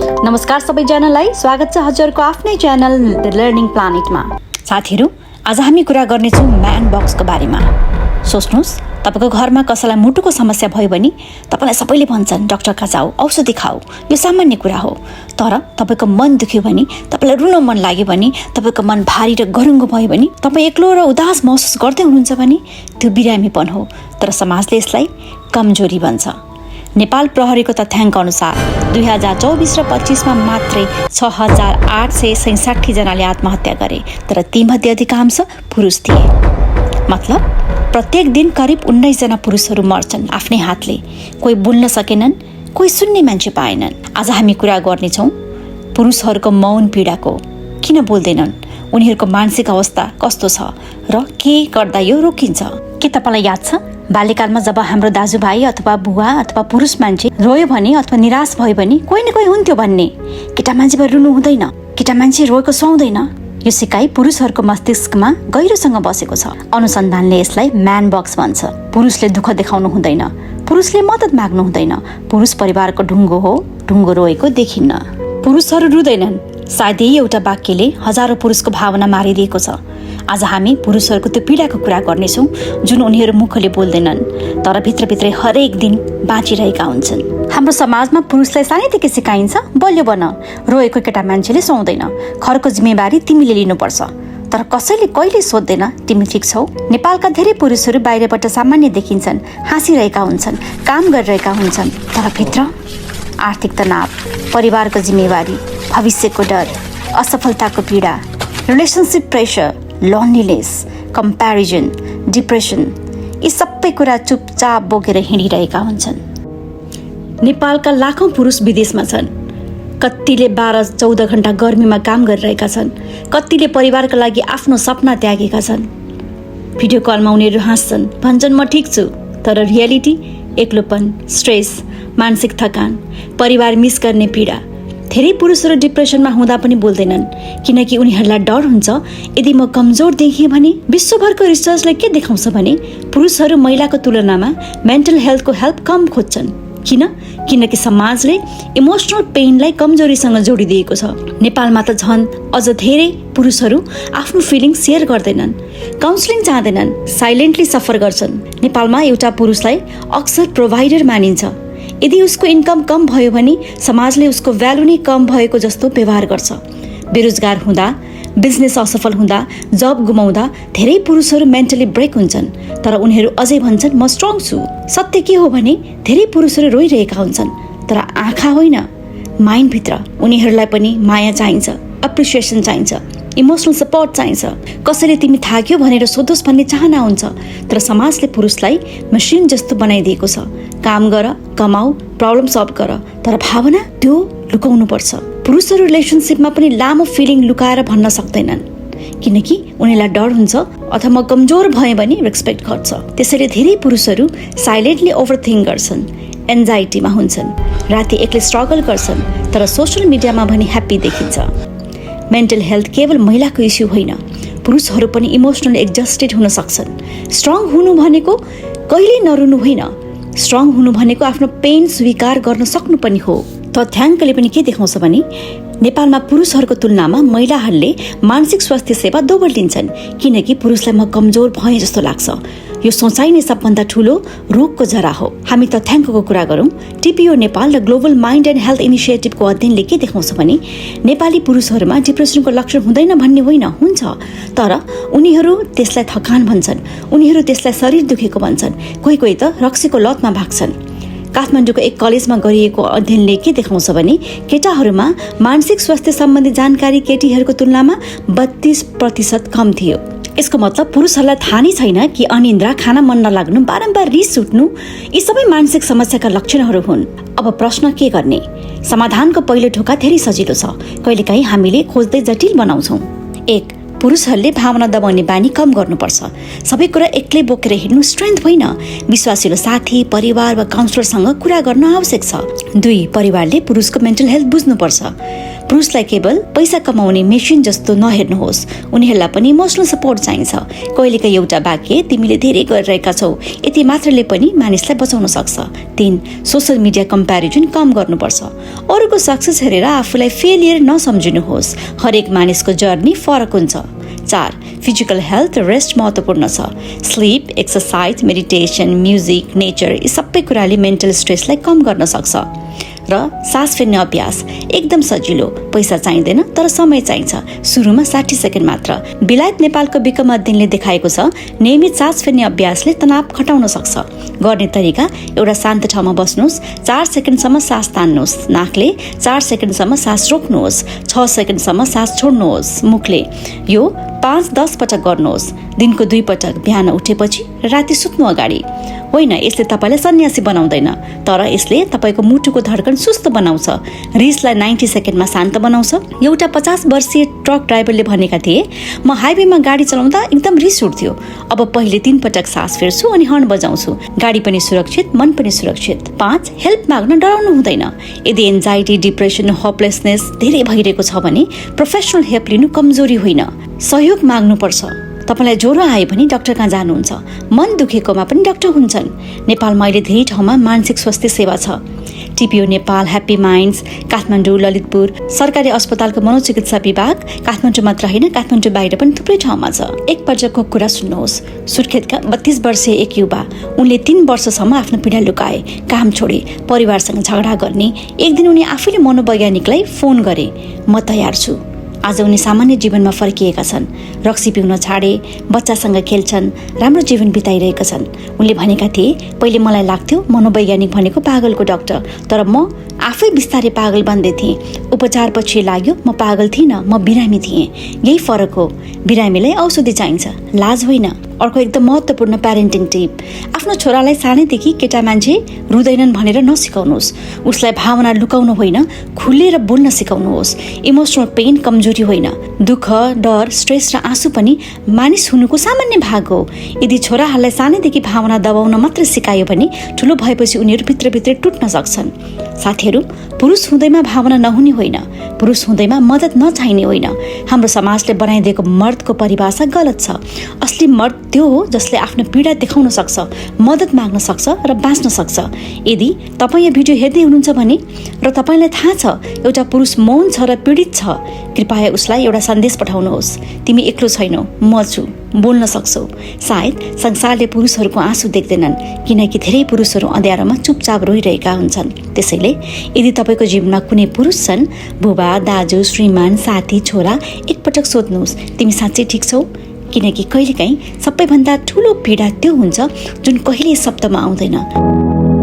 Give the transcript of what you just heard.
नमस्कार सबैजनालाई, स्वागत छ हजुरको आफ्नै च्यानल द लर्निङ प्लानेटमा। साथीहरू, आज हामी कुरा गर्नेछौँ म्यान बक्सको बारेमा। सोच्नुहोस्, तपाईँको घरमा कसैलाई मुटुको समस्या भयो भने तपाईँलाई सबैले भन्छन् डाक्टर कहाँ जाऊ, औषधि खाऊ, यो सामान्य कुरा हो। तर तपाईँको मन दुख्यो भने, तपाईँलाई रुन मन लाग्यो भने, तपाईँको मन भारी र गरुङ्गो भयो भने, तपाईँ एक्लो र उदास महसुस गर्दै हुनुहुन्छ भने त्यो बिरामीपन हो। तर समाजले यसलाई कमजोरी भन्छ। नेपाल प्रहरीको तथ्याङ्क अनुसार 2024 र 25मा मात्रै 6,867 जनाले आत्महत्या गरे, तर तीमध्ये अधिकांश पुरुष थिए। मतलब प्रत्येक दिन करिब 19 जना पुरुषहरू मर्छन् आफ्नै हातले। कोही बोल्न सकेनन्, कोही सुन्ने मान्छे पाएनन्। आज हामी कुरा गर्नेछौँ पुरुषहरूको मौन पीडाको। किन बोल्दैनन्, उनीहरूको मानसिक अवस्था कस्तो छ र के गर्दा यो रोकिन्छ। के तपाईँलाई याद छ, बाल्यकालमा जब हाम्रो दाजुभाइ अथवा बुवा अथवा पुरुष मान्छे रोयो भने अथवा निराश भयो भने कोही न कोही हुन्थ्यो भन्ने, केटा मान्छे रुनु हुँदैन, केटा मान्छे रोएको सुहाउँदैन। यो सिकाइ पुरुषहरूको मस्तिष्कमा गहिरोसँग बसेको छ। अनुसन्धानले यसलाई म्यान बक्स भन्छ। पुरुषले दुःख देखाउनु हुँदैन, पुरुषले मद्दत माग्नु हुँदैन। पुरुष परिवारको ढुङ्गो हो, ढुङ्गो रोएको देखिन्न। पुरुषहरू रुँदैनन्, सायद यही एउटा वाक्यले हजारौं पुरुषको भावना मारिदिएको छ। आज हामी पुरुषहरूको त्यो पीडाको कुरा गर्नेछौँ जुन उनीहरू मुखले बोल्दैनन्, तर भित्रभित्रै हरेक दिन बाँचिरहेका हुन्छन्। हाम्रो समाजमा पुरुषलाई सानैदेखि सिकाइन्छ, बलियो बन, रोएको केटा मान्छेले सुहाउँदैन, घरको जिम्मेवारी तिमीले लिनुपर्छ। तर कसैले कहिले सोध्दैन तिमी ठिक छौ। नेपालका धेरै पुरुषहरू बाहिरबाट सामान्य देखिन्छन्, हाँसिरहेका हुन्छन्, काम गरिरहेका हुन्छन्, तर भित्र आर्थिक तनाव, परिवारको जिम्मेवारी, भविष्यको डर, असफलताको पीडा, relationship pressure, loneliness, comparison, depression, यी सबै कुरा चुपचाप बोकेर हिँडिरहेका हुन्छन्। नेपालका लाखौं पुरुष विदेशमा छन्। कतिले 12-14 घण्टा गर्मीमा काम गरिरहेका छन्, कतिले परिवारका लागि आफ्नो सपना त्यागेका छन्। भिडियो कलमा उनीहरू हाँस्छन्, भन्छन् म ठिक छु, तर रियालिटी एक्लोपन, स्ट्रेस, मानसिक थकान, परिवार मिस गर्ने पीडा। धेरै पुरुषहरू डिप्रेसनमा हुँदा पनि बोल्दैनन्, किनकि उनीहरूलाई डर हुन्छ यदि म कमजोर देखिएँ भने। विश्वभरको रिसर्चले के देखाउँछ भने पुरुषहरू महिलाको तुलनामा मेन्टल हेल्थको हेल्प कम खोज्छन्। किनकि समाजले इमोसनल पेनलाई कमजोरीसँग जोडिदिएको छ। नेपालमा त झन् अझ धेरै पुरुषहरू आफ्नो फिलिङ सेयर गर्दैनन्, काउन्सिलिङ चाहँदैनन्, साइलेन्टली सफर गर्छन्। नेपालमा एउटा पुरुषलाई अक्सर प्रोभाइडर मानिन्छ। यदि उसको इन्कम कम भयो भने समाजले उसको भ्यालु नै कम भएको जस्तो व्यवहार गर्छ। बेरोजगार हुँदा, बिजनेस असफल हुँदा, जब गुमाउँदा धेरै पुरुषहरू मेन्टली ब्रेक हुन्छन्, तर उनीहरू अझै भन्छन् म स्ट्रङ छु। सत्य के हो भने धेरै पुरुषहरू रोइरहेका हुन्छन्, तर आँखा होइन, माइन्डभित्र उनीहरूलाई पनि माया चाहिन्छ, एप्रिसिएसन चाहिन्छ, इमोसनल सपोर्ट चाहिन्छ। कसैले तिमी थाक्यो भनेर सोधोस् भन्ने चाहना हुन्छ, तर समाजले पुरुषलाई मसिन जस्तो बनाइदिएको छ। काम गर, कमाऊ, प्रब्लम सल्भ गर, तर भावना त्यो लुकाउनु पर्छ। पुरुषहरू रिलेसनसिपमा पनि लामो फिलिङ लुकाएर भन्न सक्दैनन्, किनकि उनीहरूलाई डर हुन्छ अथवा म कमजोर भएँ भने रेस्पेक्ट गर्छ। त्यसैले धेरै पुरुषहरू साइलेन्टली ओभरथिङ्क गर्छन्, एन्जाइटीमा हुन्छन्, राति एक्लै स्ट्रगल गर्छन्, तर सोसियल मिडियामा भने ह्याप्पी देखिन्छ। मेन्टल हेल्थ केवल महिलाको इस्यु होइन, पुरुषहरू पनि इमोसनली एक्जस्टेड हुन सक्छन्। स्ट्रङ हुनु भनेको कहिल्यै नरुनु होइन, स्ट्रङ हुनु भनेको आफ्नो पेन स्वीकार गर्न सक्नु पनि हो। तथ्याङ्कले पनि के देखाउँछ भने नेपालमा पुरुषहरूको तुलनामा महिलाहरूले मानसिक स्वास्थ्य सेवा दोहोर्लिन्छन्, किनकि पुरुषलाई म कमजोर भएँ जस्तो लाग्छ। यो सोचाइ नै सबभन्दा ठुलो रोगको जरा हो। हामी तथ्याङ्कको कुरा गरौँ। टिपिओ नेपाल र ग्लोबल माइन्ड एन्ड हेल्थ इनिसिएटिभको अध्ययनले के देखाउँछ भने नेपाली पुरुषहरूमा डिप्रेसनको लक्षण हुँदैन भन्ने होइन, हुन्छ, तर उनीहरू त्यसलाई थकान भन्छन्, उनीहरू त्यसलाई शरीर दुखेको भन्छन्, कोही कोही त रक्सीको लतमा भाग्छन्। काठमाडौँको एक कलेजमा गरिएको अध्ययनले के देखाउँछ भने केटाहरूमा मानसिक स्वास्थ्य सम्बन्धी जानकारी केटीहरूको तुलनामा 32% कम थियो। यसको मतलब पुरुषहरूलाई थाहा नै छैन कि अनिन्द्रा, खाना मन नलाग्नु, बारम्बार रिस उठ्नु यी सबै मानसिक समस्याका लक्षणहरू हुन्। अब प्रश्न के गर्ने? समाधानको पहिलो ढोका धेरै सजिलो छ, कहिलेकाहीँ हामीले खोज्दै जटिल बनाउँछौँ। 1. पुरुषहरूले भावना दबाउने बानी कम गर्नुपर्छ। सबै कुरा एक्लै बोकेर हिँड्नु स्ट्रेन्थ होइन, विश्वासिलो साथी, परिवार वा काउन्सिलरसँग कुरा गर्न आवश्यक छ। 2. परिवारले पुरुषको मेन्टल हेल्थ बुझ्नुपर्छ। पुरुषलाई केवल पैसा कमाउने मेसिन जस्तो नहेर्नुहोस्, उनीहरूलाई पनि इमोसनल सपोर्ट चाहिन्छ। कहिलेका एउटा वाक्य तिमीले धेरै गरिरहेका छौ यति मात्रले पनि मानिसलाई बचाउन सक्छ। 3. सोशल मिडिया कम्प्यारिजन कम गर्नुपर्छ। अरूको सक्सेस हेरेर आफूलाई फेलियर नसम्झिनुहोस्, हरेक मानिसको जर्नी फरक हुन्छ। 4. फिजिकल हेल्थ र रेस्ट महत्त्वपूर्ण छ। Sleep, exercise, meditation, music, nature यी सबै कुराले मेन्टल स्ट्रेसलाई कम गर्न सक्छ। र सास फेर्ने अभ्यास एकदम सजिलो, पैसा चाहिँदैन तर समय चाहिन्छ। सुरुमा 60 सेकेन्ड मात्र। बेलायत नेपालको विक्रम अध्ययनले देखाएको छ नियमित सास फेर्ने अभ्यासले तनाव घटाउन सक्छ। गर्ने तरिका, एउटा शान्त ठाउँमा बस्नुहोस्, 4 सेकेन्डसम्म सास तान्नुहोस्, नाकले 4 सेकेन्डसम्म सास रोक्नुहोस्, 6 सेकेन्डसम्म सास छोड्नुहोस् मुखले। यो 5-10 पटक गर्नुहोस्, दिनको 2 पटक, बिहान उठेपछि र राति सुत्नु अगाडि। होइन, यसले तपाईँलाई सन्यासी बनाउँदैन, तर यसले तपाईँको मुटुको धड्कन सुस्त बनाउँछ, रिसलाई 90 सेकेन्डमा शान्त बनाउँछ। एउटा 50 वर्षीय ट्रक ड्राइभरले भनेका थिए, म हाइवेमा गाडी चलाउँदा एकदम रिस उठ्थ्यो, अब पहिले 3 पटक सास फेर्छु अनि हर्न बजाउँछु, गाडी पनि सुरक्षित, मन पनि सुरक्षित। 5. हेल्प माग्न डराउनु हुँदैन। यदि एन्जाइटी, डिप्रेसन, होपलेसनेस धेरै भइरहेको छ भने प्रोफेसनल हेल्प लिनु कमजोरी होइन, सहयोग माग्नुपर्छ। तपाईँलाई ज्वरो आयो भने डाक्टर कहाँ जानुहुन्छ, मन दुखेकोमा पनि डाक्टर हुन्छन्। नेपालमा अहिले धेरै ठाउँमा मानसिक स्वास्थ्य सेवा छ। टिपिओ नेपाल, ह्याप्पी माइन्ड्स, काठमाडौँ, ललितपुर, सरकारी अस्पतालको मनोचिकित्सा विभाग काठमाडौँ मात्र होइन, काठमाडौँ बाहिर पनि थुप्रै ठाउँमा छ। एक पटकको कुरा सुन्नुहोस्। सुर्खेतका 32 वर्षीय एक युवा, उनले 3 वर्षसम्म आफ्नो पीडा लुकाए, काम छोडे, परिवारसँग झगडा गर्ने। एक दिन उनी आफैले मनोवैज्ञानिकलाई फोन गरे, म तयार छु। आज उनी सामान्य जीवनमा फर्किएका छन्, रक्सी पिउन छाडे, बच्चासँग खेल्छन्, राम्रो जीवन बिताइरहेका छन्। उनले भनेका थिए, पहिले मलाई लाग्थ्यो मनोवैज्ञानिक भनेको पागलको डाक्टर, तर म आफै बिस्तारै पागल बन्दै थिएँ। उपचारपछि लाग्यो म पागल थिइनँ, म बिरामी थिएँ। यही फरक हो, बिरामीलाई औषधि चाहिन्छ, लाज होइन। अर्को एकदम महत्त्वपूर्ण प्यारेन्टिङ टिप, आफ्नो छोरालाई सानैदेखि केटा मान्छे रुँदैनन् भनेर नसिकाउनुहोस्, उसलाई भावना लुकाउनु होइन, खुलेर बोल्न सिकाउनुहोस्। इमोसनल पेन कमजोरी होइन, दुःख, डर, स्ट्रेस र आँसु पनि मानिस हुनुको सामान्य भाग हो। यदि छोराहरूलाई सानैदेखि भावना दबाउन मात्र सिकायो भने ठुलो भएपछि उनीहरू भित्रभित्रै टुट्न सक्छन्। साथीहरू, पुरुष हुँदैमा भावना नहुने होइन, पुरुष हुँदैमा मद्दत नचाहिने होइन। हाम्रो समाजले बनाइदिएको मर्दको परिभाषा गलत छ। असली मर्द त्यो हो जसले आफ्नो पीडा देखाउन सक्छ, मद्दत माग्न सक्छ र बाँच्न सक्छ। यदि तपाईँ यो भिडियो हेर्दै हुनुहुन्छ भने र तपाईँलाई थाहा छ एउटा पुरुष मौन छ र पीडित छ, कृपया उसलाई एउटा सन्देश पठाउनुहोस्, तिमी एक्लो छैनौ, म छु, बोल्न सक्छौ। सायद संसारले पुरुषहरूको आँसु देख्दैनन्, किनकि धेरै पुरुषहरू अँध्यारोमा चुपचाप रोइरहेका हुन्छन्। त्यसैले यदि तपाईँको जीवनमा कुनै पुरुष छन्, बुबा, दाजु, श्रीमान, साथी, छोरा, एकपटक सोध्नुहोस्, तिमी साँच्चै ठिक छौ? किनकि कहिलेकाहीँ सबैभन्दा ठुलो पीडा त्यो हुन्छ जुन कहिले शब्दमा आउँदैन।